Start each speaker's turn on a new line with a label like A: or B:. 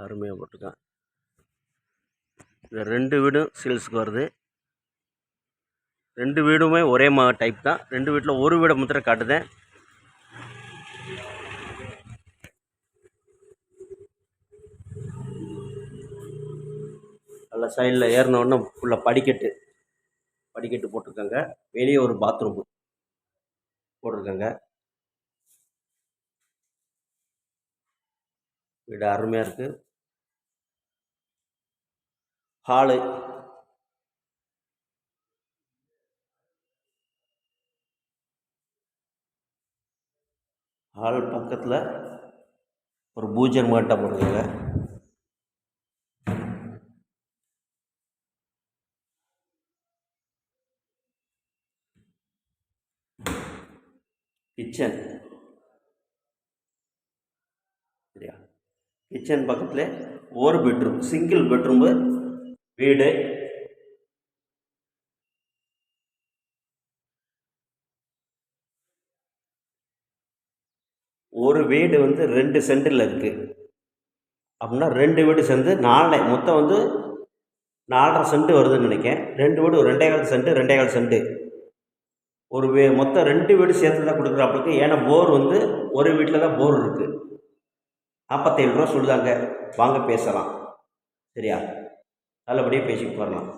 A: அருமையாக போட்டிருக்கான். இந்த 2 வீடும் சேல்ஸுக்கு வருது. 2 வீடுமே ஒரே டைப் தான். 2 வீட்டில் ஒரு வீடை மாத்திரம் காட்டுதேன். நல்ல சைடில் ஏறினோடனே ஃபுல்லாக படிக்கட்டு போட்டிருக்காங்க. வெளியே ஒரு பாத்ரூம் போட்டிருக்காங்க. வீடு அருமையாக இருக்குது. ஹாலு ஹால் பக்கத்தில் ஒரு பூஜை மாட்டை போட்டிருக்காங்க. கிச்சன் சரியா, கிச்சன் பக்கத்தில் ஒரு பெட்ரூம், சிங்கிள் பெட்ரூமு வீடு. ஒரு வீடு 2 சென்டில் இருக்குது அப்படின்னா 2 வீடு சேர்ந்து 4 மொத்தம் 4.5 சென்ட் வருதுன்னு நினைக்கிறேன். 2 வீடு ஒரு 2.25 சென்ட் 2.25 சென்ட் ஒரு மொத்தம் 2 வீடு சேர்த்து தான் கொடுக்குறாப்புக்கு. ஏன்னா போர் ஒரு வீட்டில் தான் போர் இருக்குது. 47 ரூபா சொல்லுதாங்க. வாங்க பேசலாம் சரியா, நல்லபடியாக பேசிட்டு வரலாம்.